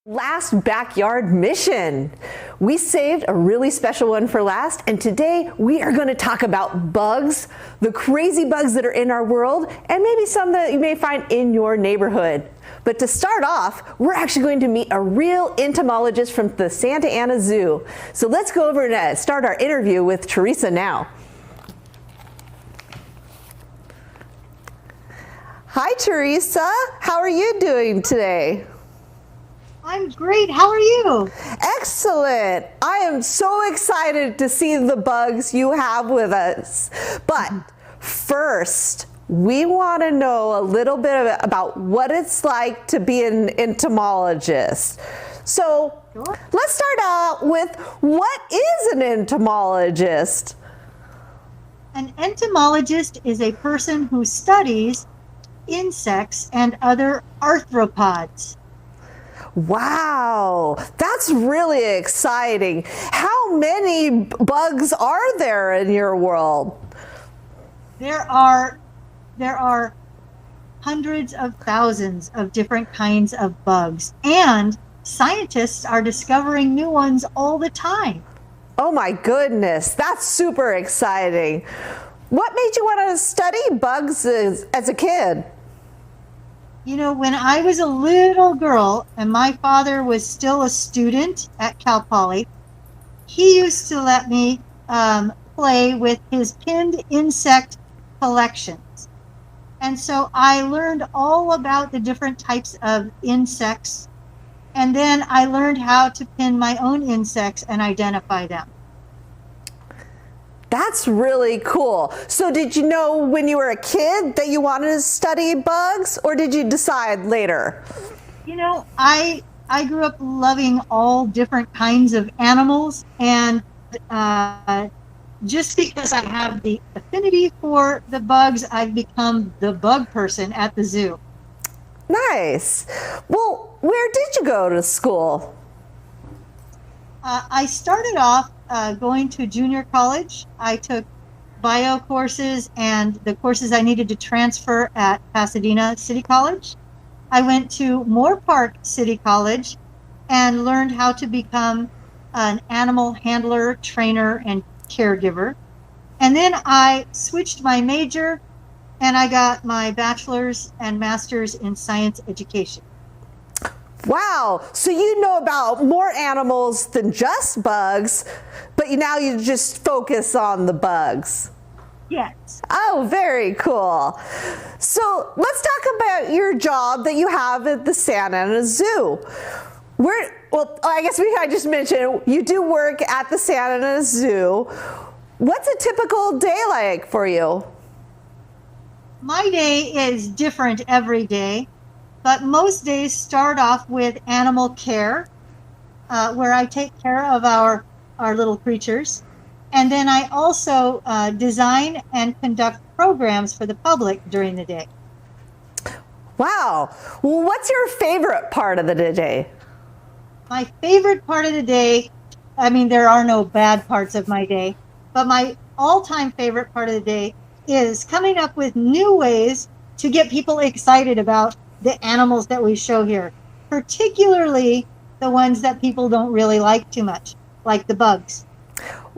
Last backyard mission. We saved a really special one for last, and today we are going to talk about bugs, the crazy bugs that are in our world, and maybe some that you may find in your neighborhood. But to start off, we're actually going to meet a real entomologist from the Santa Ana Zoo. So let's go over and start our interview with Teresa now. Hi Teresa, how are you doing today? I'm great. How are you? Excellent. I am so excited to see the bugs you have with us. But first, we want to know a little bit about what it's like to be an entomologist. So let's start out with, what is an entomologist? An entomologist is a person who studies insects and other arthropods. Wow, that's really exciting. How many bugs are there in your world? There are hundreds of thousands of different kinds of bugs, and scientists are discovering new ones all the time. Oh my goodness, that's super exciting. What made you want to study bugs as a kid? You know, when I was a little girl and my father was still a student at Cal Poly, he used to let me play with his pinned insect collections. And so I learned all about the different types of insects, and then I learned how to pin my own insects and identify them. That's really cool. So did you know when you were a kid that you wanted to study bugs, or did you decide later? You know, I grew up loving all different kinds of animals, and just because I have the affinity for the bugs, I've become the bug person at the zoo. Nice. Well, where did you go to school? I started off going to junior college. I took bio courses and the courses I needed to transfer at Pasadena City College. I went to Moore Park City College and learned how to become an animal handler, trainer, and caregiver. And then I switched my major and I got my bachelor's and master's in science education. Wow, so you know about more animals than just bugs, but now you just focus on the bugs. Yes. Oh, very cool. So let's talk about your job that you have at the Santa Ana Zoo. Well, I guess I just mentioned you do work at the Santa Ana Zoo. What's a typical day like for you? My day is different every day. But most days start off with animal care, where I take care of our little creatures. And then I also design and conduct programs for the public during the day. Wow. Well, what's your favorite part of the day? My favorite part of the day, I mean, there are no bad parts of my day, but my all-time favorite part of the day is coming up with new ways to get people excited about the animals that we show here, particularly the ones that people don't really like too much, like the bugs.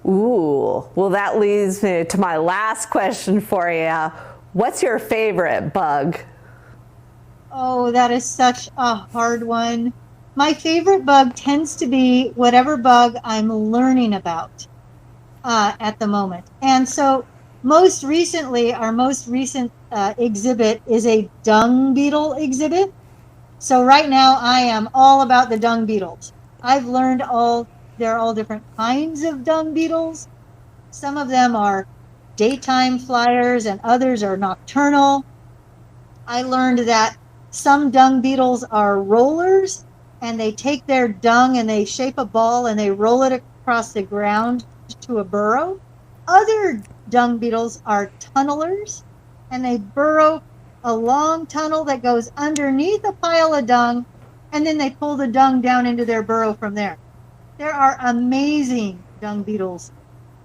Ooh, well, that leads me to my last question for you. What's your favorite bug? Oh, that is such a hard one. My favorite bug tends to be whatever bug I'm learning about at the moment. And so most recently, our most recent exhibit is a dung beetle exhibit. So right now I am all about the dung beetles. I've learned there are all different kinds of dung beetles. Some of them are daytime flyers and others are nocturnal. I learned that some dung beetles are rollers, and they take their dung and they shape a ball and they roll it across the ground to a burrow. Other dung beetles are tunnelers, and they burrow a long tunnel that goes underneath a pile of dung, and then they pull the dung down into their burrow from there. There are amazing dung beetles,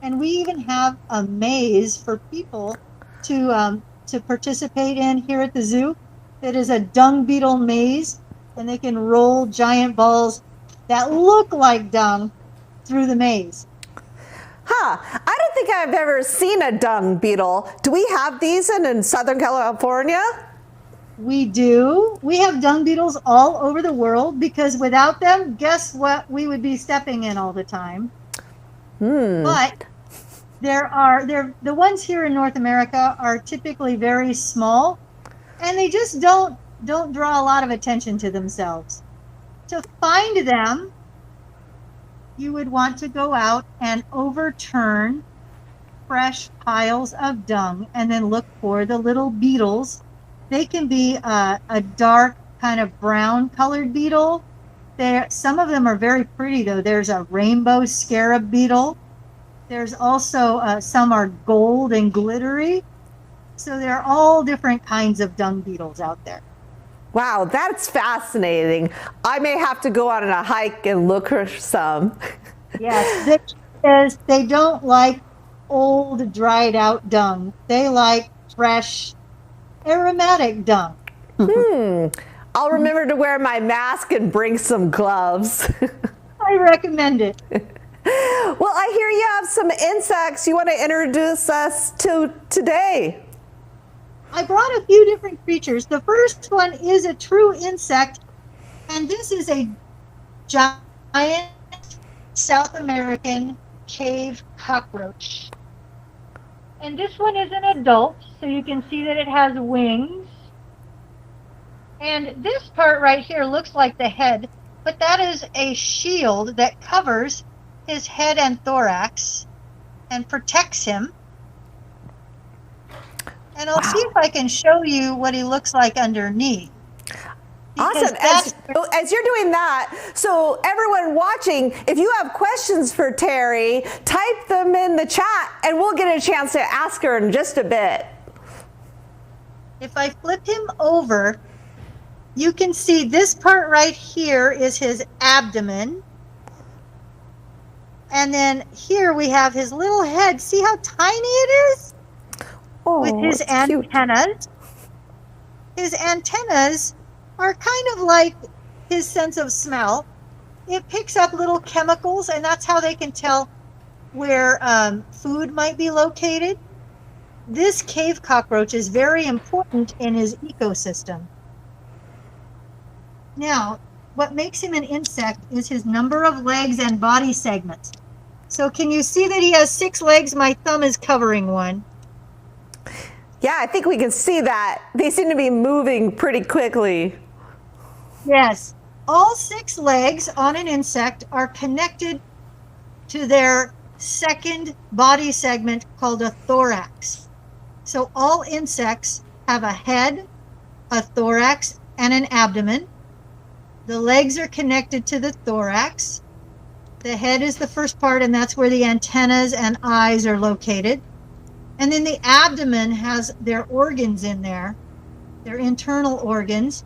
and we even have a maze for people to participate in here at the zoo. That is a dung beetle maze, and they can roll giant balls that look like dung through the maze. Huh, I don't think I've ever seen a dung beetle. Do we have these in Southern California? We do. We have dung beetles all over the world because without them, guess what we would be stepping in all the time. But the ones here in North America are typically very small, and they just don't draw a lot of attention to themselves. To find them, you would want to go out and overturn fresh piles of dung and then look for the little beetles. They can be a dark kind of brown colored beetle. Some of them are very pretty though. There's a rainbow scarab beetle. There's also some are gold and glittery. So there are all different kinds of dung beetles out there. Wow, that's fascinating. I may have to go on a hike and look for some. Yes, because they don't like old, dried out dung. They like fresh, aromatic dung. I'll remember to wear my mask and bring some gloves. I recommend it. Well, I hear you have some insects you want to introduce us to today. I brought a few different creatures. The first one is a true insect, and this is a giant South American cave cockroach. And this one is an adult, so you can see that it has wings. And this part right here looks like the head, but that is a shield that covers his head and thorax and protects him. And I'll see if I can show you what he looks like underneath. Awesome. As you're doing that, so everyone watching, if you have questions for Terry, type them in the chat and we'll get a chance to ask her in just a bit. If I flip him over, you can see this part right here is his abdomen. And then here we have his little head. See how tiny it is? Oh, with his antennas. Cute. His antennas are kind of like his sense of smell. It picks up little chemicals, and that's how they can tell where food might be located. This cave cockroach is very important in his ecosystem. Now, what makes him an insect is his number of legs and body segments. So can you see that he has 6 legs? My thumb is covering one. Yeah, I think we can see that. They seem to be moving pretty quickly. Yes. All 6 legs on an insect are connected to their second body segment called a thorax. So all insects have a head, a thorax, and an abdomen. The legs are connected to the thorax. The head is the first part, and that's where the antennas and eyes are located. And then the abdomen has their organs in there, their internal organs.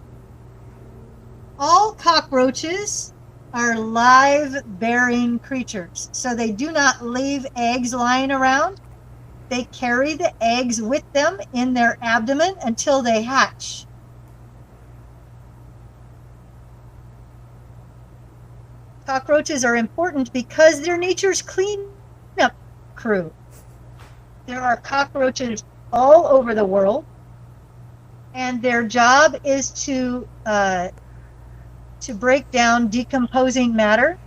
All cockroaches are live-bearing creatures, so they do not leave eggs lying around. They carry the eggs with them in their abdomen until they hatch. Cockroaches are important because they're nature's cleanup crew. There are cockroaches all over the world, and their job is to break down decomposing matter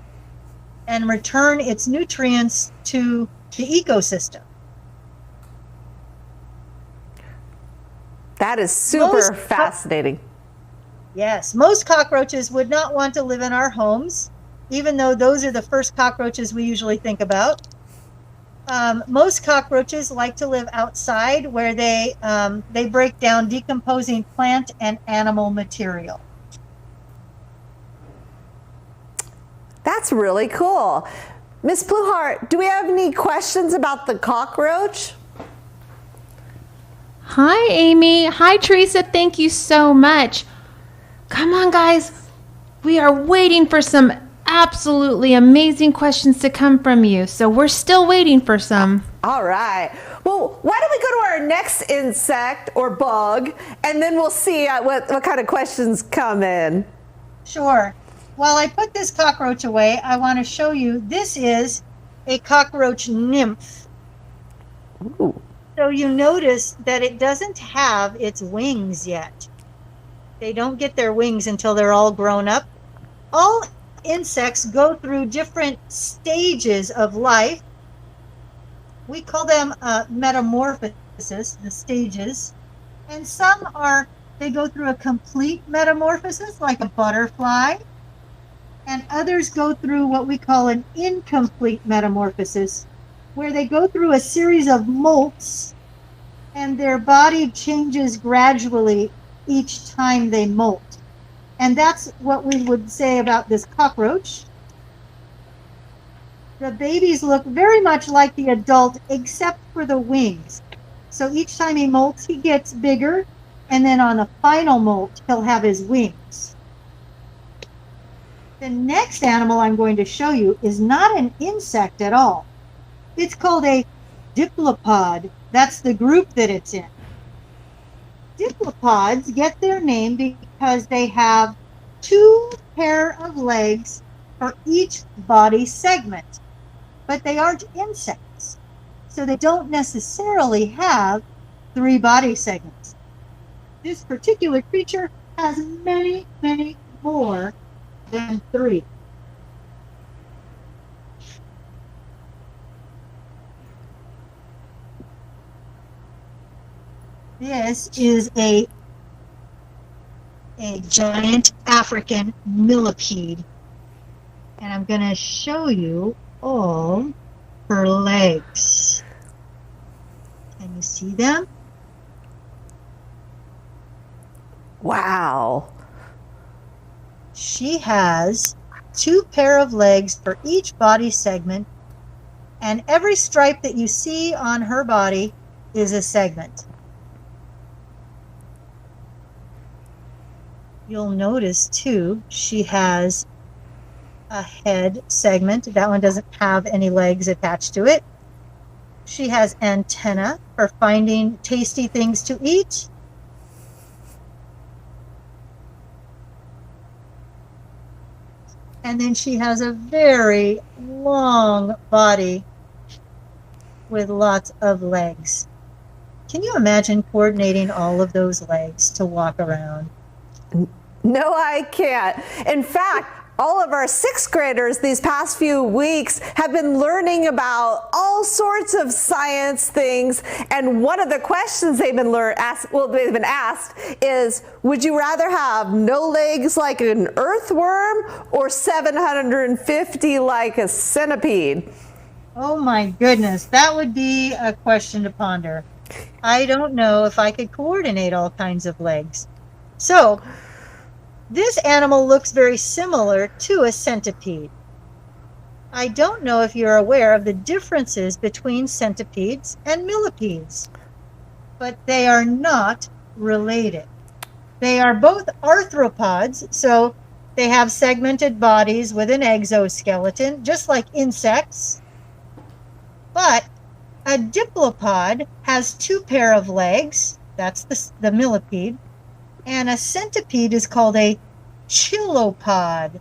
and return its nutrients to the ecosystem. That is super fascinating. Yes, most cockroaches would not want to live in our homes, even though those are the first cockroaches we usually think about. Most cockroaches like to live outside where they break down decomposing plant and animal material. That's really cool. Miss Blueheart, do we have any questions about the cockroach? Hi, Amy. Hi, Teresa. Thank you so much. Come on, guys. We are waiting for some absolutely amazing questions to come from you. So we're still waiting for some. All right. Well, why don't we go to our next insect or bug, and then we'll see what kind of questions come in. Sure. While I put this cockroach away, I want to show you this is a cockroach nymph. Ooh. So you notice that it doesn't have its wings yet. They don't get their wings until they're all grown up. All insects go through different stages of life. We call them metamorphosis, the stages. And some they go through a complete metamorphosis, like a butterfly. And others go through what we call an incomplete metamorphosis, where they go through a series of molts and their body changes gradually each time they molt. And that's what we would say about this cockroach. The babies look very much like the adult except for the wings. So each time he molts, he gets bigger, and then on the final molt, he'll have his wings. The next animal I'm going to show you is not an insect at all. It's called a Diplopod. That's the group that it's in. Diplopods get their name because they have 2 pair of legs for each body segment. But they aren't insects, so they don't necessarily have 3 body segments. This particular creature has many, many more than 3. This is a giant African millipede, and I'm going to show you all her legs. Can you see them? Wow. She has 2 pair of legs for each body segment, and every stripe that you see on her body is a segment. You'll notice too, she has a head segment. That one doesn't have any legs attached to it. She has antenna for finding tasty things to eat. And then she has a very long body with lots of legs. Can you imagine coordinating all of those legs to walk around? No, I can't. In fact, all of our 6th graders these past few weeks have been learning about all sorts of science things, and one of the questions they've been asked is, would you rather have no legs like an earthworm or 750 like a centipede? Oh my goodness, that would be a question to ponder. I don't know if I could coordinate all kinds of legs. So, this animal looks very similar to a centipede. I don't know if you're aware of the differences between centipedes and millipedes, but they are not related. They are both arthropods, so they have segmented bodies with an exoskeleton, just like insects. But a diplopod has 2 pair of legs, that's the millipede, and a centipede is called a chilopod.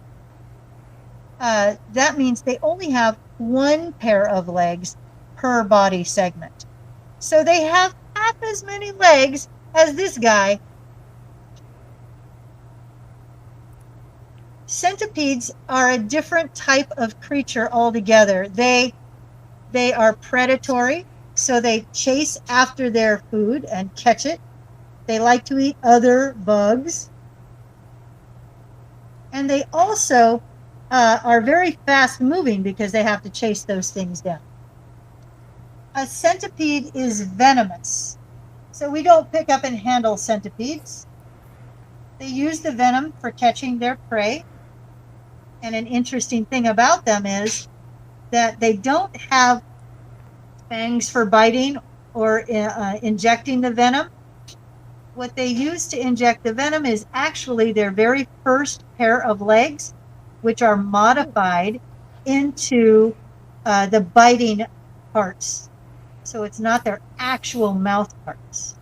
That means they only have 1 pair of legs per body segment. So they have half as many legs as this guy. Centipedes are a different type of creature altogether. They are predatory, so they chase after their food and catch it. They like to eat other bugs. And they also are very fast moving because they have to chase those things down. A centipede is venomous. So we don't pick up and handle centipedes. They use the venom for catching their prey. And an interesting thing about them is that they don't have fangs for biting or injecting the venom. What they use to inject the venom is actually their very first pair of legs, which are modified into the biting parts. So it's not their actual mouth parts.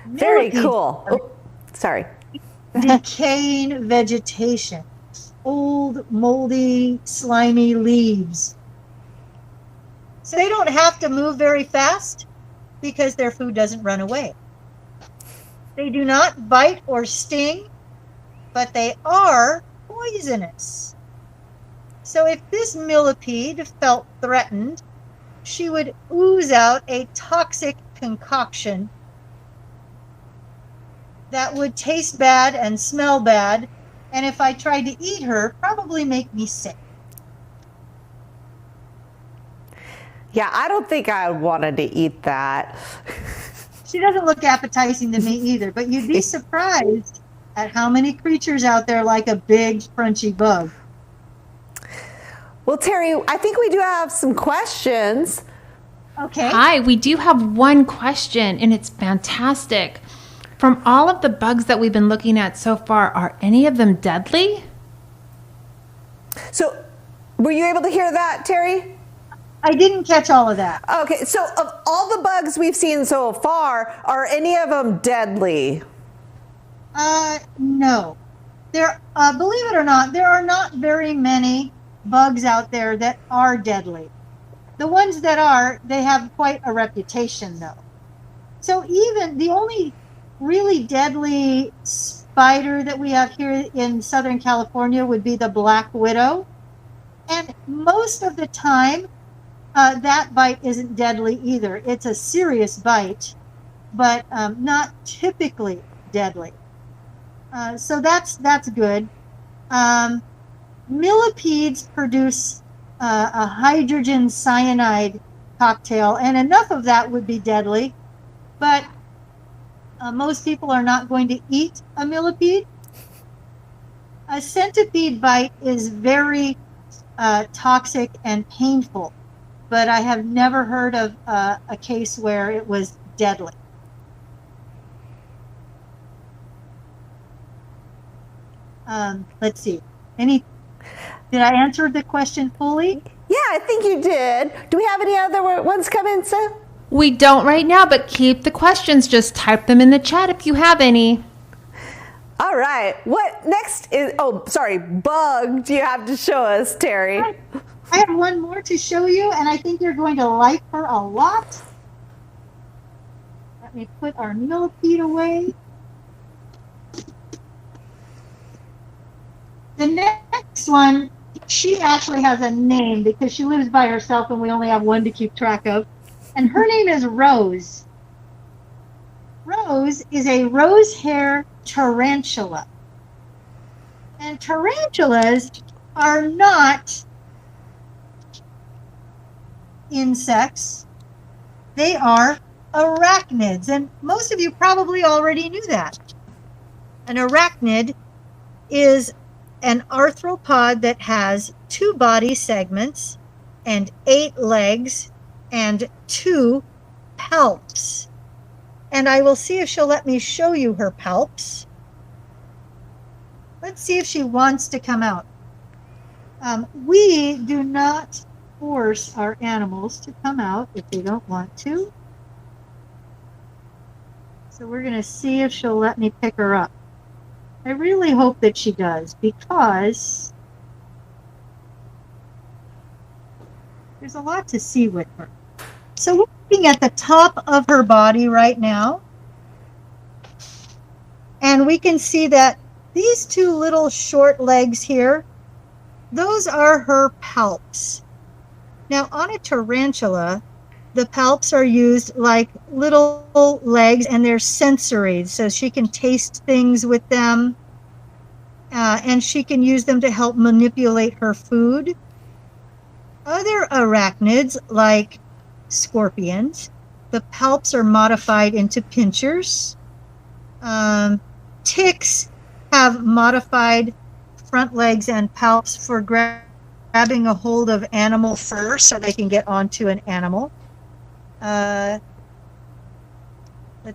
Very cool. Oh, sorry. Decaying vegetation, old, moldy, slimy leaves. So they don't have to move very fast because their food doesn't run away. They do not bite or sting, but they are poisonous. So if this millipede felt threatened, she would ooze out a toxic concoction that would taste bad and smell bad, and if I tried to eat her, probably make me sick. Yeah, I don't think I wanted to eat that. She doesn't look appetizing to me either, but you'd be surprised at how many creatures out there like a big, crunchy bug. Well, Terry, I think we do have some questions. Okay. Hi, we do have one question, and it's fantastic. From all of the bugs that we've been looking at so far, are any of them deadly? So, were you able to hear that, Terry? I didn't catch all of that. Okay, so of all the bugs we've seen so far, are any of them deadly? No. Believe it or not, there are not very many bugs out there that are deadly. The ones that are, they have quite a reputation, though. So even the only really deadly spider that we have here in Southern California would be the black widow. And most of the time, that bite isn't deadly either. It's a serious bite, but not typically deadly. So that's good. Millipedes produce a hydrogen cyanide cocktail, and enough of that would be deadly, but most people are not going to eat a millipede. A centipede bite is very toxic and painful, but I have never heard of a case where it was deadly. Let's see. Did I answer the question fully? Yeah, I think you did. Do we have any other ones come in, Seth? We don't right now, but keep the questions. Just type them in the chat if you have any. All right. What next is, bug do you have to show us, Terry? I have one more to show you, and I think you're going to like her a lot. Let me put our millipede away. The next one, she actually has a name because she lives by herself and we only have one to keep track of. And her name is Rose. Rose is a rose hair tarantula. And tarantulas are not insects. They are arachnids. And most of you probably already knew that. An arachnid is an arthropod that has 2 body segments and 8 legs and 2 palps. And I will see if she'll let me show you her palps. Let's see if she wants to come out. We do not force our animals to come out if they don't want to. So we're going to see if she'll let me pick her up. I really hope that she does, because there's a lot to see with her. So we're looking at the top of her body right now, and we can see that these 2 little short legs here, those are her palps. Now on a tarantula, the palps are used like little legs, and they're sensory, so she can taste things with them, and she can use them to help manipulate her food. Other arachnids, like scorpions, the palps are modified into pinchers. Ticks have modified front legs and palps for grabbing a hold of animal fur so they can get onto an animal. Let's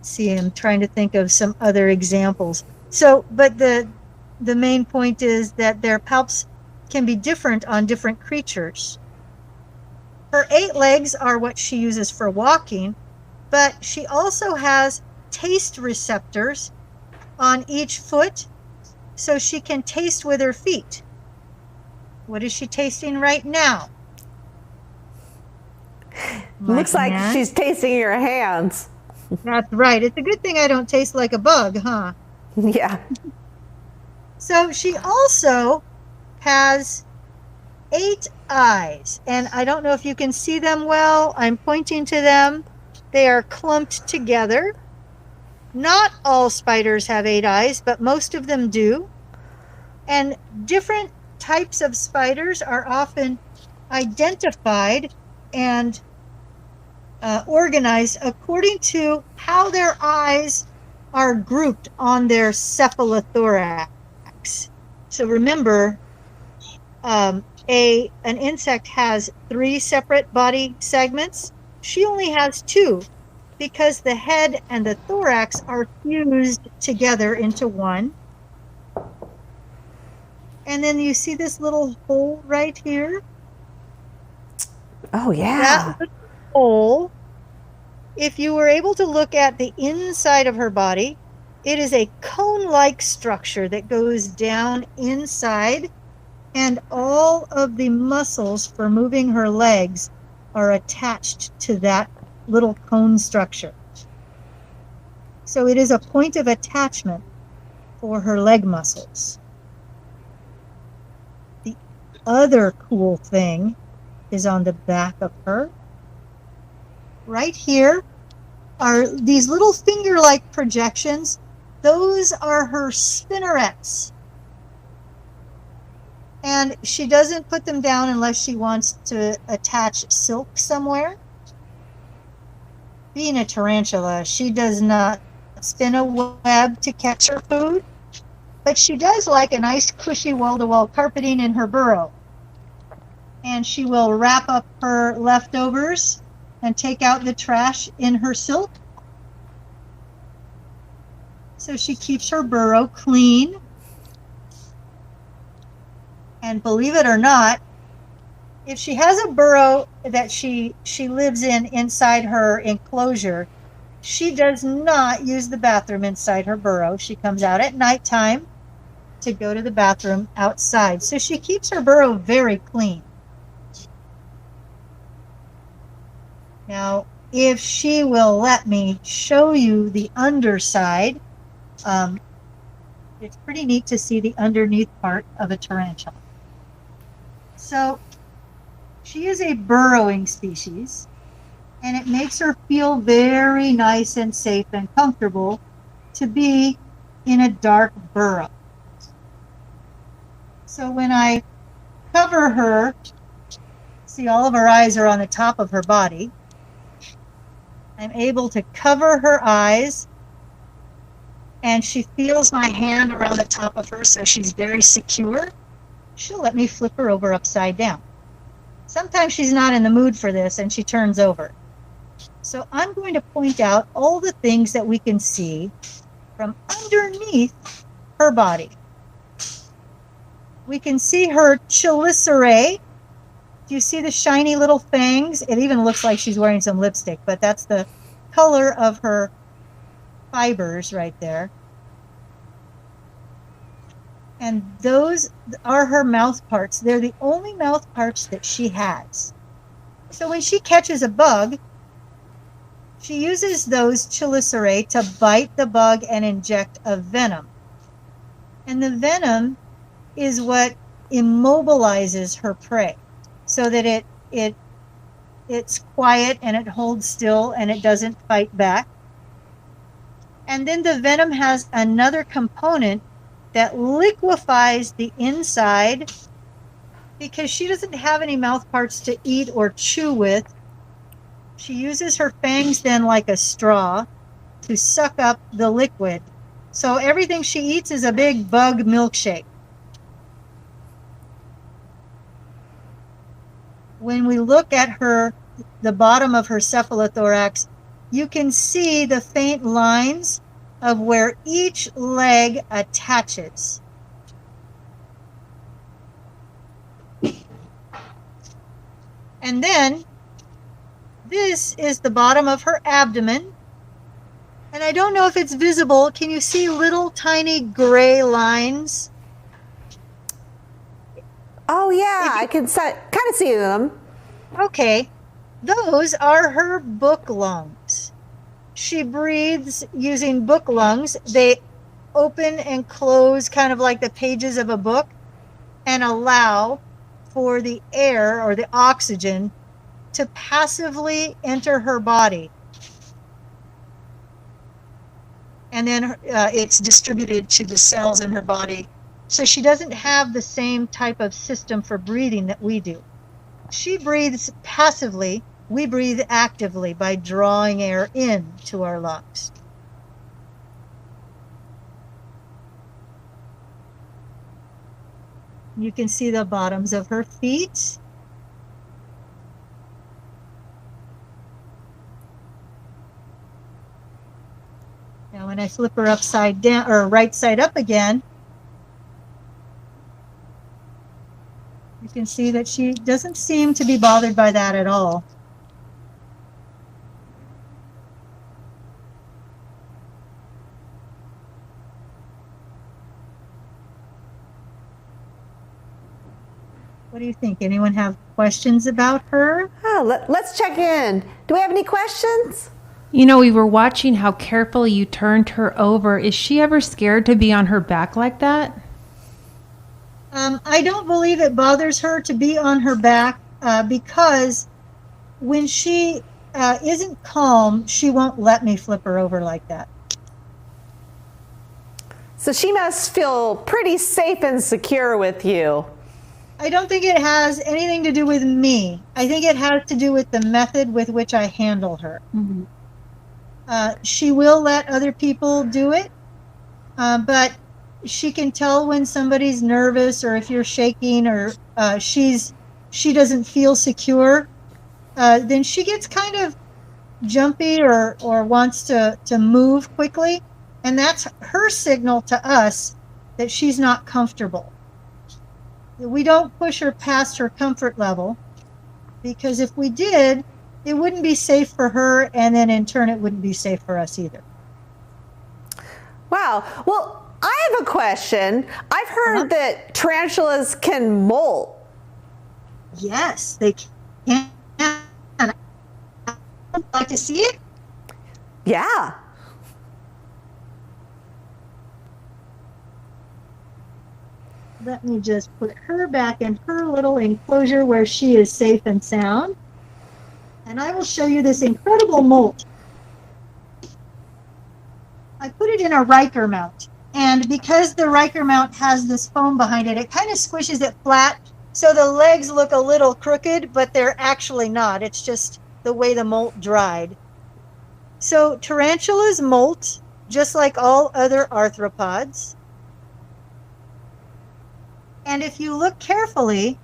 see, I'm trying to think of some other examples. So, but the main point is that their palps can be different on different creatures. Her 8 legs are what she uses for walking, but she also has taste receptors on each foot, so she can taste with her feet. What is she tasting right now? Looks like she's tasting your hands. That's right. It's a good thing I don't taste like a bug, huh? Yeah. So she also has 8 eyes, and I don't know if you can see them well. I'm pointing to them. They are clumped together. Not all spiders have 8 eyes, but most of them do. And different types of spiders are often identified and organized according to how their eyes are grouped on their cephalothorax. So remember, an insect has 3 separate body segments. She only has 2 because the head and the thorax are fused together into one. And then you see this little hole right here? Oh, yeah. That little hole, if you were able to look at the inside of her body, it is a cone-like structure that goes down inside, and all of the muscles for moving her legs are attached to that little cone structure. So it is a point of attachment for her leg muscles. The other cool thing is on the back of her. Right here are these little finger-like projections. Those are her spinnerets. And she doesn't put them down unless she wants to attach silk somewhere. Being a tarantula, she does not spin a web to catch her food, but she does like a nice cushy wall-to-wall carpeting in her burrow. And she will wrap up her leftovers and take out the trash in her silk. So she keeps her burrow clean. And believe it or not, if she has a burrow that she lives in inside her enclosure, she does not use the bathroom inside her burrow. She comes out at nighttime to go to the bathroom outside. So she keeps her burrow very clean. Now, if she will let me show you the underside, it's pretty neat to see the underneath part of a tarantula. So she is a burrowing species, and it makes her feel very nice and safe and comfortable to be in a dark burrow. So when I cover her, see all of her eyes are on the top of her body. I'm able to cover her eyes, and she feels my hand around the top of her, so she's very secure. She'll let me flip her over upside down. Sometimes she's not in the mood for this and she turns over. So I'm going to point out all the things that we can see from underneath her body. We can see her chelicerae. Do you see the shiny little fangs? It even looks like she's wearing some lipstick, but that's the color of her fibers right there. And those are her mouth parts. They're the only mouth parts that she has. So when she catches a bug, she uses those chelicerae to bite the bug and inject a venom. And the venom is what immobilizes her prey so that it's quiet and it holds still and it doesn't fight back. And then the venom has another component that liquefies the inside because she doesn't have any mouth parts to eat or chew with, she uses her fangs then like a straw to suck up the liquid. So everything she eats is a big bug milkshake. When we look at her, the bottom of her cephalothorax, you can see the faint lines of where each leg attaches. And then this is the bottom of her abdomen. And I don't know if it's visible. Can you see little tiny gray lines? Oh yeah, I can kind of see them. Okay, those are her book lungs. She breathes using book lungs. They open and close kind of like the pages of a book and allow for the air or the oxygen to passively enter her body. And then it's distributed to the cells in her body. So she doesn't have the same type of system for breathing that we do. She breathes passively. We breathe actively by drawing air in to our lungs. You can see the bottoms of her feet. Now when I flip her upside down or right side up again, you can see that she doesn't seem to be bothered by that at all. What do you think? Anyone have questions about her? Oh, let's check in. Do we have any questions? You know, we were watching how carefully you turned her over. Is she ever scared to be on her back like that? I don't believe it bothers her to be on her back because when she isn't calm, she won't let me flip her over like that. So she must feel pretty safe and secure with you. I don't think it has anything to do with me. I think it has to do with the method with which I handle her. Mm-hmm. She will let other people do it, but she can tell when somebody's nervous or if you're shaking or she doesn't feel secure. Then she gets kind of jumpy or wants to move quickly, and that's her signal to us that she's not comfortable. We don't push her past her comfort level, because if we did, it wouldn't be safe for her, and then in turn it wouldn't be safe for us either. Wow. Well, I have a question. I've heard that tarantulas can molt. Yes, they can. I'd like to see it. Yeah. Let me just put her back in her little enclosure where she is safe and sound. And I will show you this incredible molt. I put it in a Riker mount. And because the Riker mount has this foam behind it, it kind of squishes it flat. So the legs look a little crooked, but they're actually not. It's just the way the molt dried. So tarantulas molt, just like all other arthropods. And if you look carefully,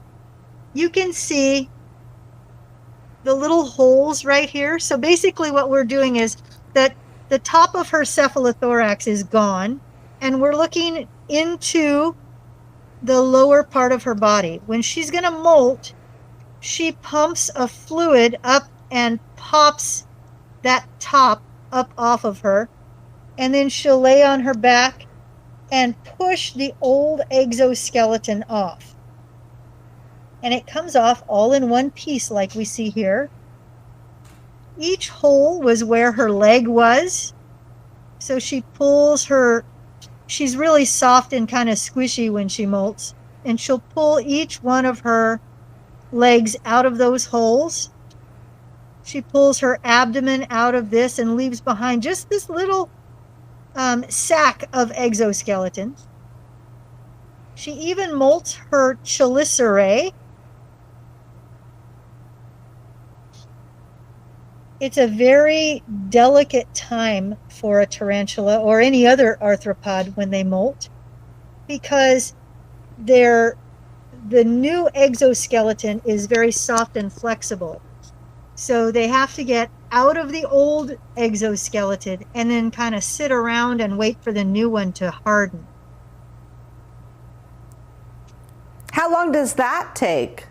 you can see the little holes right here. So basically what we're doing is that the top of her cephalothorax is gone, and we're looking into the lower part of her body. When she's going to molt, she pumps a fluid up and pops that top up off of her, and then she'll lay on her back and push the old exoskeleton off. And it comes off all in one piece like we see here. Each hole was where her leg was. So she pulls her, she's really soft and kind of squishy when she molts, and she'll pull each one of her legs out of those holes. She pulls her abdomen out of this and leaves behind just this little sac of exoskeleton. She even molts her chelicerae, It's a very delicate time for a tarantula or any other arthropod when they molt, because the new exoskeleton is very soft and flexible. So they have to get out of the old exoskeleton and then kind of sit around and wait for the new one to harden. How long does that take?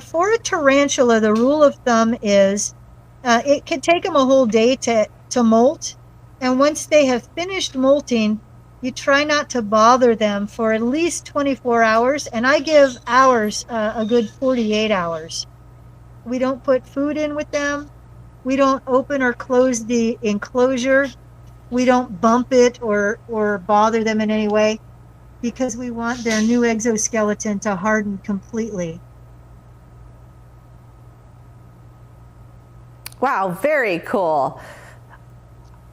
For a tarantula, the rule of thumb is it can take them a whole day to molt. And once they have finished molting, you try not to bother them for at least 24 hours. And I give hours a good 48 hours. We don't put food in with them. We don't open or close the enclosure. We don't bump it or bother them in any way, because we want their new exoskeleton to harden completely. Wow, very cool.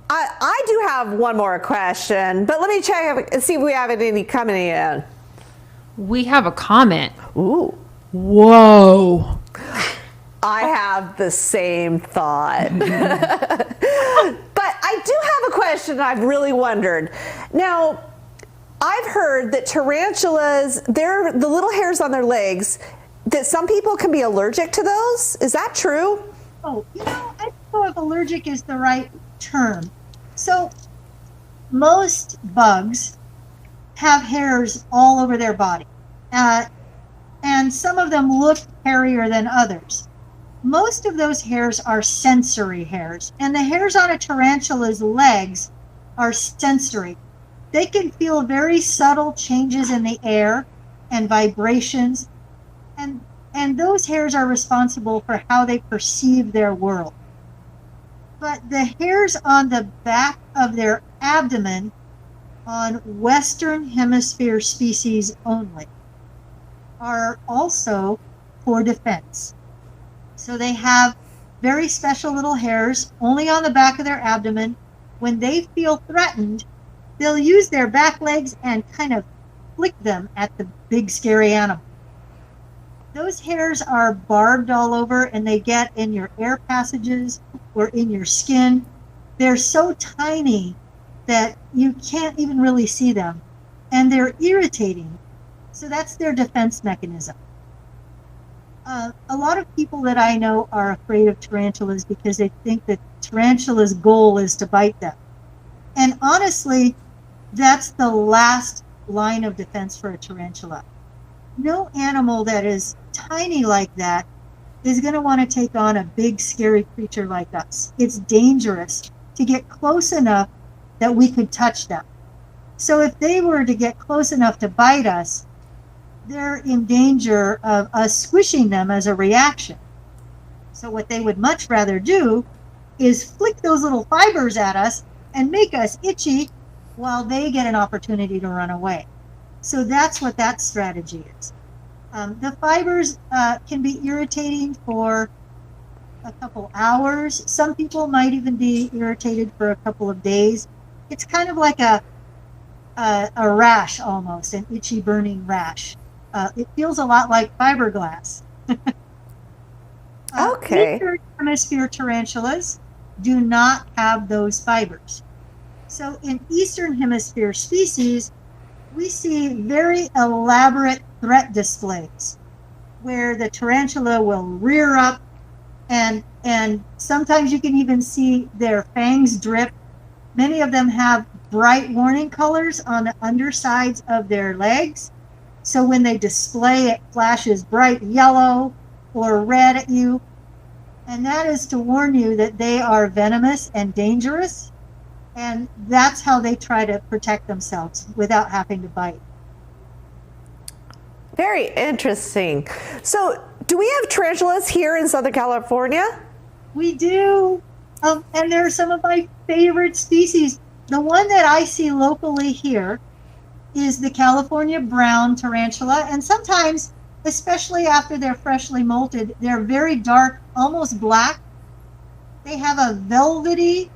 I do have one more question, but let me check and see if we have any coming in. We have a comment. Ooh. Whoa. I have the same thought. But I do have a question I've really wondered. Now, I've heard that tarantulas, the little hairs on their legs, that some people can be allergic to those. Is that true? Oh, I don't know if allergic is the right term. So most bugs have hairs all over their body. And some of them look hairier than others. Most of those hairs are sensory hairs, and the hairs on a tarantula's legs are sensory. They can feel very subtle changes in the air and vibrations, and those hairs are responsible for how they perceive their world. But the hairs on the back of their abdomen on Western Hemisphere species only are also for defense. So they have very special little hairs only on the back of their abdomen. When they feel threatened, they'll use their back legs and kind of flick them at the big scary animal. Those hairs are barbed all over, and they get in your air passages or in your skin. They're so tiny that you can't even really see them, and they're irritating. So that's their defense mechanism. A lot of people that I know are afraid of tarantulas because they think that tarantula's goal is to bite them. And honestly, that's the last line of defense for a tarantula. No animal that is tiny like that is going to want to take on a big, scary creature like us. It's dangerous to get close enough that we could touch them. So if they were to get close enough to bite us, they're in danger of us squishing them as a reaction. So what they would much rather do is flick those little fibers at us and make us itchy while they get an opportunity to run away. So that's what that strategy is. The fibers can be irritating for a couple hours. Some people might even be irritated for a couple of days. It's kind of like a rash almost, an itchy burning rash. It feels a lot like fiberglass. Okay. Eastern Hemisphere tarantulas do not have those fibers. So in Eastern Hemisphere species, we see very elaborate threat displays where the tarantula will rear up, and sometimes you can even see their fangs drip. Many of them have bright warning colors on the undersides of their legs. So when they display, it flashes bright yellow or red at you. And that is to warn you that they are venomous and dangerous. And that's how they try to protect themselves without having to bite. Very interesting. So do we have tarantulas here in Southern California? We do. And they're some of my favorite species. The one that I see locally here is the California brown tarantula. And sometimes, especially after they're freshly molted, they're very dark, almost black. They have a velvety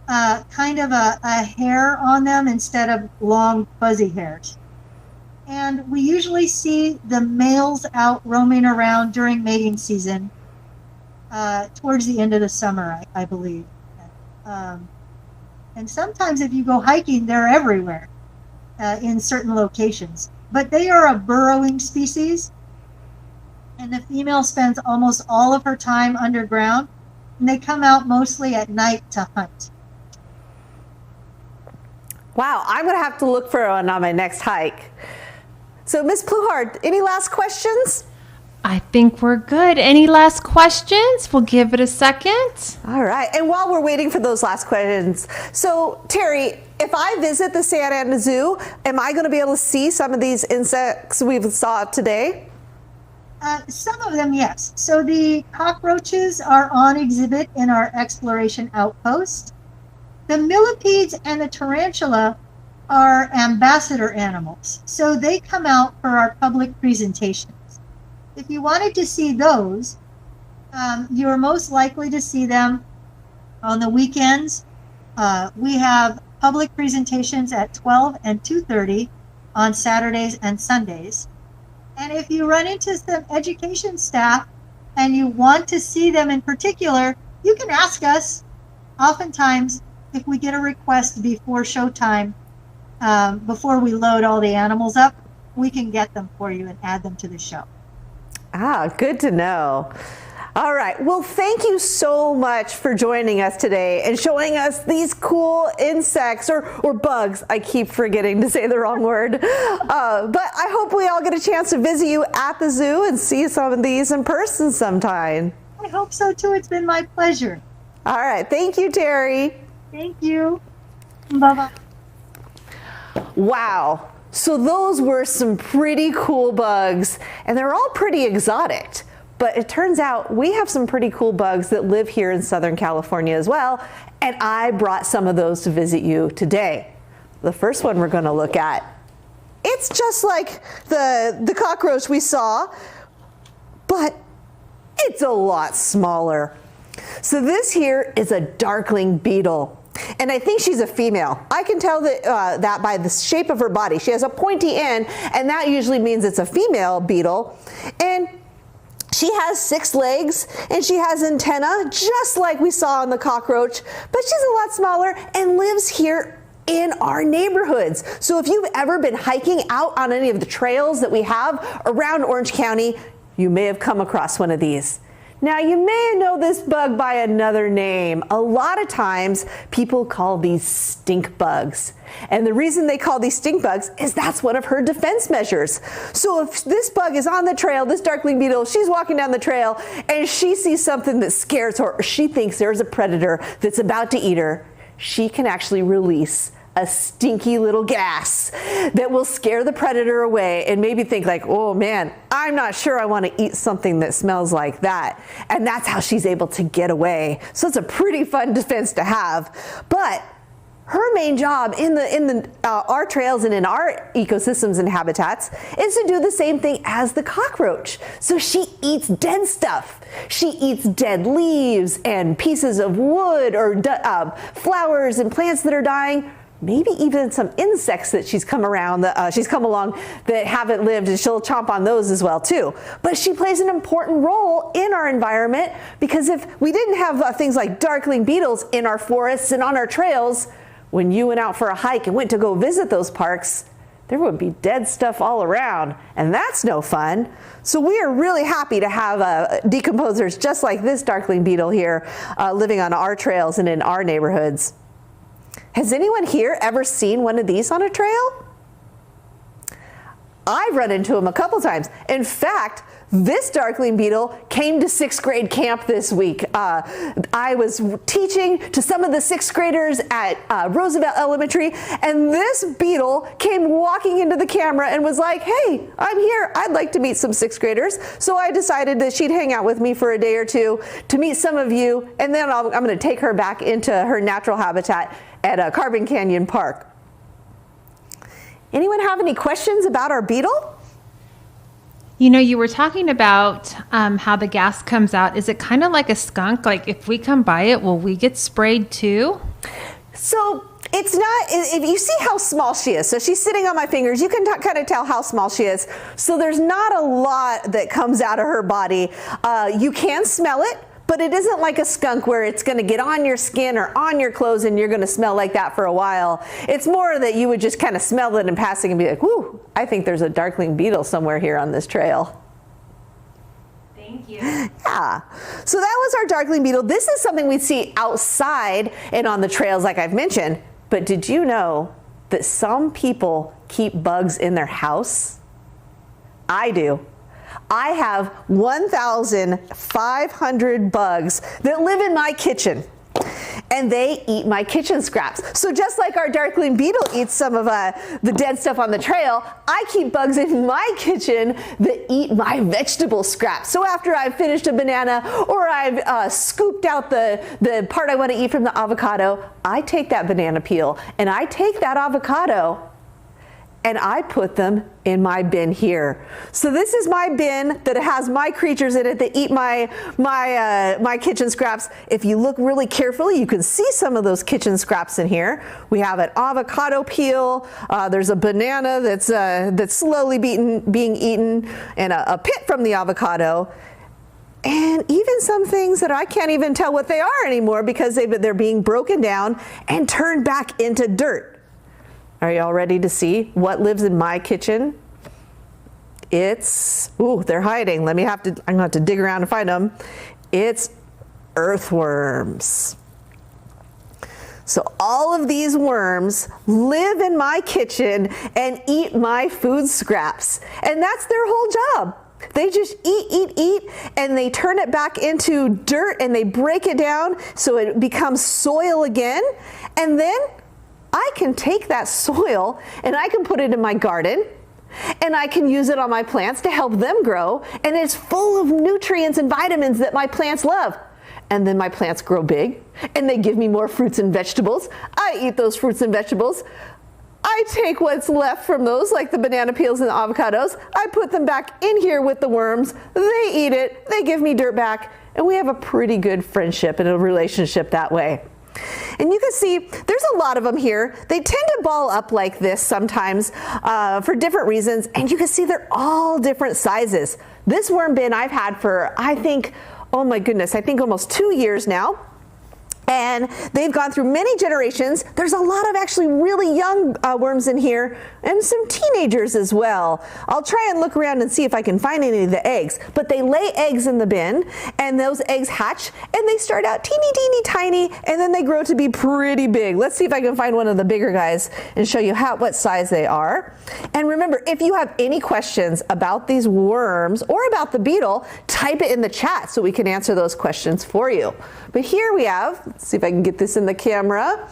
kind of a hair on them instead of long fuzzy hairs. And we usually see the males out roaming around during mating season. towards the end of the summer, I believe. And sometimes if you go hiking, they're everywhere in certain locations. But they are a burrowing species, and the female spends almost all of her time underground, and they come out mostly at night to hunt. Wow, I'm going to have to look for one on my next hike. So, Miss Pluhart, any last questions? I think we're good. Any last questions? We'll give it a second. All right. And while we're waiting for those last questions, so Terry, if I visit the Santa Ana Zoo, am I going to be able to see some of these insects we saw today? Some of them, yes. So the cockroaches are on exhibit in our exploration outpost. The millipedes and the tarantula are ambassador animals, so they come out for our public presentations. If you wanted to see those, you're most likely to see them on the weekends. We have public presentations at 12 and 2:30 on Saturdays and Sundays. And if you run into some education staff and you want to see them in particular, you can ask us. Oftentimes, if we get a request before showtime, before we load all the animals up, we can get them for you and add them to the show. Ah, good to know. All right. Well, thank you so much for joining us today and showing us these cool insects or bugs. I keep forgetting to say the wrong word. But I hope we all get a chance to visit you at the zoo and see some of these in person sometime. I hope so too. It's been my pleasure. All right. Thank you, Terry. Thank you. Bye-bye. Wow. So those were some pretty cool bugs, and they're all pretty exotic. But it turns out we have some pretty cool bugs that live here in Southern California as well, and I brought some of those to visit you today. The first one we're going to look at, it's just like the cockroach we saw, but it's a lot smaller. So this here is a Darkling Beetle. And I think she's a female. I can tell that by the shape of her body. She has a pointy end, and that usually means it's a female beetle. And she has 6 legs, and she has antennae, just like we saw on the cockroach, but she's a lot smaller and lives here in our neighborhoods. So if you've ever been hiking out on any of the trails that we have around Orange County, you may have come across one of these. Now, you may know this bug by another name. A lot of times, people call these stink bugs. And the reason they call these stink bugs is that's one of her defense measures. So if this bug is on the trail, this Darkling Beetle, she's walking down the trail, and she sees something that scares her, or she thinks there's a predator that's about to eat her, she can actually release a stinky little gas that will scare the predator away and maybe think like, oh man, I'm not sure I want to eat something that smells like that. And that's how she's able to get away. So it's a pretty fun defense to have. But her main job in our trails and in our ecosystems and habitats is to do the same thing as the cockroach. So she eats dead stuff. She eats dead leaves and pieces of wood or flowers and plants that are dying. Maybe even some insects that she's come along that haven't lived, and she'll chomp on those as well too. But she plays an important role in our environment, because if we didn't have things like Darkling Beetles in our forests and on our trails, when you went out for a hike and went to go visit those parks, there would be dead stuff all around, and that's no fun. So we are really happy to have decomposers just like this Darkling Beetle here living on our trails and in our neighborhoods. Has anyone here ever seen one of these on a trail? I've run into them a couple times. In fact, this Darkling Beetle came to 6th grade camp this week. I was teaching to some of the 6th graders at Roosevelt Elementary, and this beetle came walking into the camera and was like, hey, I'm here. I'd like to meet some 6th graders. So I decided that she'd hang out with me for a day or two to meet some of you, and then I'm going to take her back into her natural habitat at Carbon Canyon Park. Anyone have any questions about our beetle? You know, you were talking about how the gas comes out. Is it kind of like a skunk? Like if we come by it, will we get sprayed too? So it's not, if you see how small she is, so she's sitting on my fingers, you can kind of tell how small she is. So there's not a lot that comes out of her body. You can smell it, But it isn't like a skunk where it's going to get on your skin or on your clothes and you're going to smell like that for a while. It's more that you would just kind of smell it in passing and be like, whoo, I think there's a darkling beetle somewhere here on this trail. Thank you. Yeah. So that was our darkling beetle. This is something we see outside and on the trails like I've mentioned. But did you know that some people keep bugs in their house? I do. I have 1,500 bugs that live in my kitchen, and they eat my kitchen scraps. So just like our darkling beetle eats some of the dead stuff on the trail, I keep bugs in my kitchen that eat my vegetable scraps. So after I've finished a banana or I've scooped out the part I want to eat from the avocado, I take that banana peel and I take that avocado and I put them in my bin here. So this is my bin that has my creatures in it that eat my kitchen scraps. If you look really carefully, you can see some of those kitchen scraps in here. We have an avocado peel. There's a banana that's slowly being eaten, and a pit from the avocado. And even some things that I can't even tell what they are anymore because they're being broken down and turned back into dirt. Are y'all ready to see what lives in my kitchen? It's, ooh, they're hiding. I'm gonna have to dig around and find them. It's earthworms. So all of these worms live in my kitchen and eat my food scraps. And that's their whole job. They just eat, and they turn it back into dirt and they break it down so it becomes soil again. And then I can take that soil and I can put it in my garden and I can use it on my plants to help them grow, and it's full of nutrients and vitamins that my plants love. And then my plants grow big and they give me more fruits and vegetables. I eat those fruits and vegetables. I take what's left from those, like the banana peels and the avocados, I put them back in here with the worms. They eat it, they give me dirt back, and we have a pretty good friendship and a relationship that way. And you can see there's a lot of them here. They tend to ball up like this sometimes for different reasons, and you can see they're all different sizes. This worm bin I've had for, I think, oh my goodness, I think almost 2 years now. And they've gone through many generations. There's a lot of actually really young worms in here and some teenagers as well. I'll try and look around and see if I can find any of the eggs. But they lay eggs in the bin, and those eggs hatch, and they start out teeny tiny, and then they grow to be pretty big. Let's see if I can find one of the bigger guys and show you what size they are. And remember, if you have any questions about these worms or about the beetle, type it in the chat so we can answer those questions for you. But here we have, let's see if I can get this in the camera.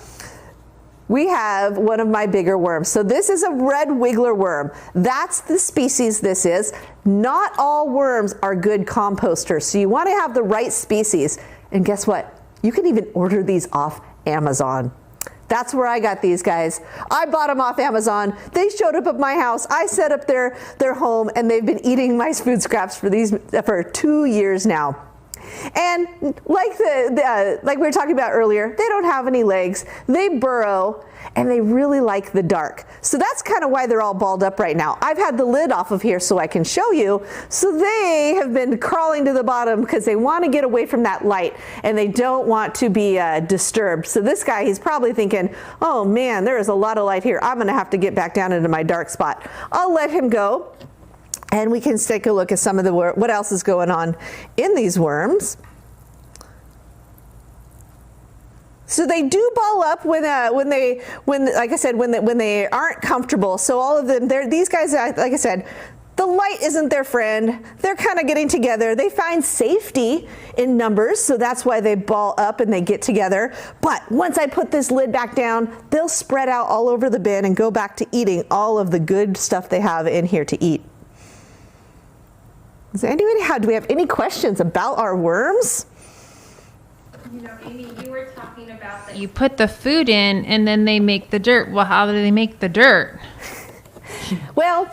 We have one of my bigger worms. So this is a red wiggler worm. That's the species this is. Not all worms are good composters, so you want to have the right species. And guess what? You can even order these off Amazon. That's where I got these guys. I bought them off Amazon. They showed up at my house. I set up their home, and they've been eating my food scraps for 2 years now. And like we were talking about earlier, they don't have any legs. They burrow, and they really like the dark. So that's kind of why they're all balled up right now. I've had the lid off of here so I can show you. So they have been crawling to the bottom because they want to get away from that light, and they don't want to be disturbed. So this guy, he's probably thinking, oh man, there is a lot of light here. I'm going to have to get back down into my dark spot. I'll let him go. And we can take a look at some of what else is going on in these worms. So they do ball up when like I said, when they aren't comfortable. So all of them, these guys, like I said, the light isn't their friend. They're kind of getting together. They find safety in numbers, so that's why they ball up and they get together. But once I put this lid back down, they'll spread out all over the bin and go back to eating all of the good stuff they have in here to eat. Do we have any questions about our worms? You know, Amy, you were talking about that you put the food in and then they make the dirt. Well, how do they make the dirt? Well,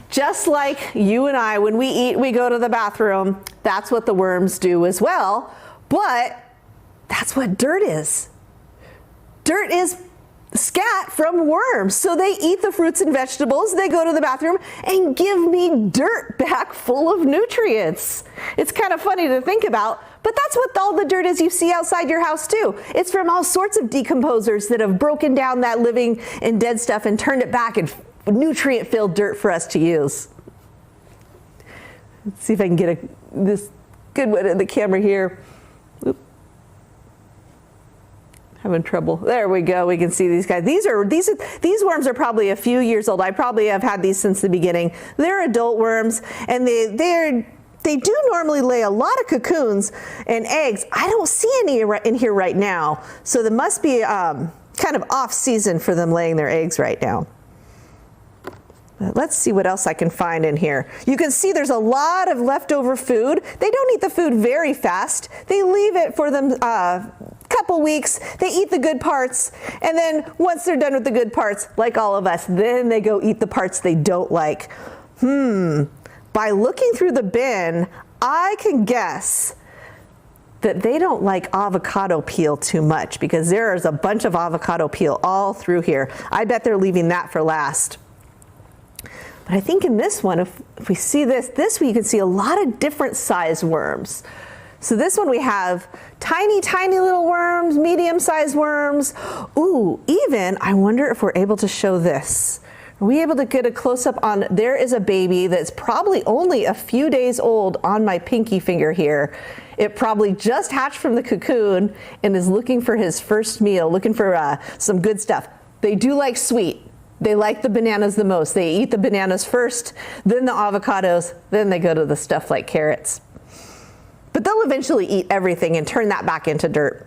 just like you and I, when we eat, we go to the bathroom. That's what the worms do as well. But that's what dirt is. Dirt is scat from worms. So they eat the fruits and vegetables, they go to the bathroom and give me dirt back full of nutrients. It's kind of funny to think about, But that's what all the dirt is you see outside your house too. It's from all sorts of decomposers that have broken down that living and dead stuff and turned it back in nutrient-filled dirt for us to use. Let's see if I can get this good one in the camera here. Oop. Having trouble. There we go. We can see these guys. These worms are probably a few years old. I probably have had these since the beginning. They're adult worms, and they do normally lay a lot of cocoons and eggs. I don't see any in here right now, so there must be kind of off season for them laying their eggs right now. But let's see what else I can find in here. You can see there's a lot of leftover food. They don't eat the food very fast. They leave it for them couple weeks. They eat the good parts, and then once they're done with the good parts, like all of us, then they go eat the parts they don't like. By looking through the bin, I can guess that they don't like avocado peel too much, because there is a bunch of avocado peel all through here. I bet they're leaving that for last. But I think in this one, if we see this one you can see a lot of different size worms. So this one we have tiny, tiny little worms, medium-sized worms. Ooh, even, I wonder if we're able to show this. Are we able to get a close-up on, there is a baby that's probably only a few days old on my pinky finger here. It probably just hatched from the cocoon and is looking for his first meal, looking for some good stuff. They do like sweet. They like the bananas the most. They eat the bananas first, then the avocados, then they go to the stuff like carrots. But they'll eventually eat everything and turn that back into dirt.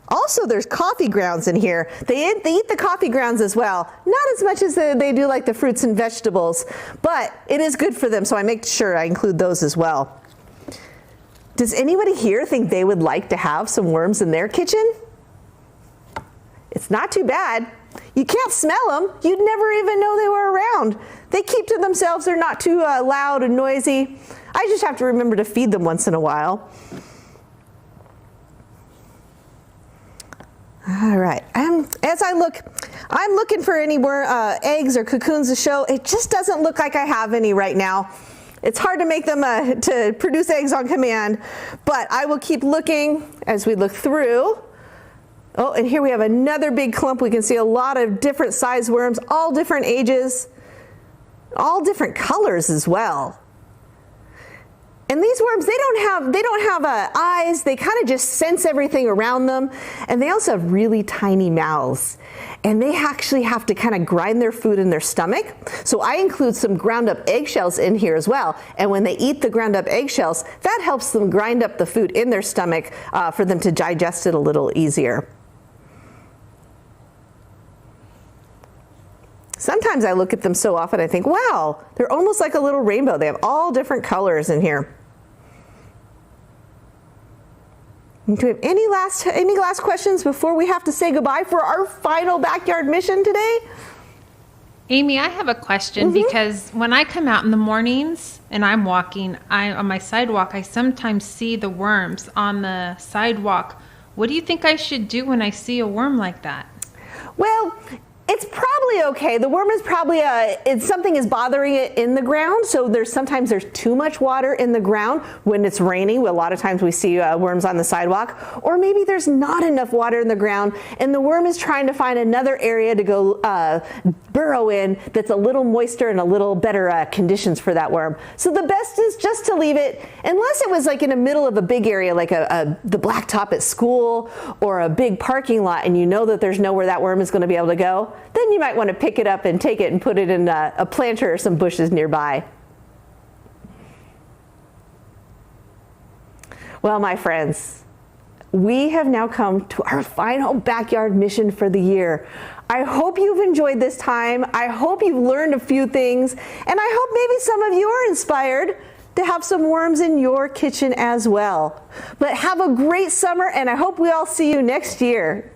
Also, there's coffee grounds in here. They eat the coffee grounds as well. Not as much as they do like the fruits and vegetables, but it is good for them, so I make sure I include those as well. Does anybody here think they would like to have some worms in their kitchen? It's not too bad. You can't smell them. You'd never even know they were around. They keep to themselves. They're not too loud and noisy. I just have to remember to feed them once in a while. All right. As I look, I'm looking for any more eggs or cocoons to show. It just doesn't look like I have any right now. It's hard to make them to produce eggs on command, but I will keep looking as we look through. Oh, and here we have another big clump. We can see a lot of different size worms, all different ages, all different colors as well. And these worms, they don't have eyes. They kind of just sense everything around them. And they also have really tiny mouths. And they actually have to kind of grind their food in their stomach. So I include some ground up eggshells in here as well. And when they eat the ground up eggshells, that helps them grind up the food in their stomach for them to digest it a little easier. Sometimes I look at them so often, I think, wow, they're almost like a little rainbow. They have all different colors in here. Do we have any last questions before we have to say goodbye for our final backyard mission today? Amy, I have a question because when I come out in the mornings and I'm walking on my sidewalk, I sometimes see the worms on the sidewalk. What do you think I should do when I see a worm like that? Well, it's probably okay. The worm is probably something is bothering it in the ground. So sometimes there's too much water in the ground when it's raining. A lot of times we see worms on the sidewalk, or maybe there's not enough water in the ground and the worm is trying to find another area to go burrow in that's a little moister and a little better conditions for that worm. So the best is just to leave it, unless it was like in the middle of a big area, like the blacktop at school or a big parking lot, and you know that there's nowhere that worm is going to be able to go. Then you might want to pick it up and take it and put it in a planter or some bushes nearby. Well, my friends, we have now come to our final backyard mission for the year. I hope you've enjoyed this time. I hope you've learned a few things, and I hope maybe some of you are inspired to have some worms in your kitchen as well. But have a great summer, and I hope we all see you next year.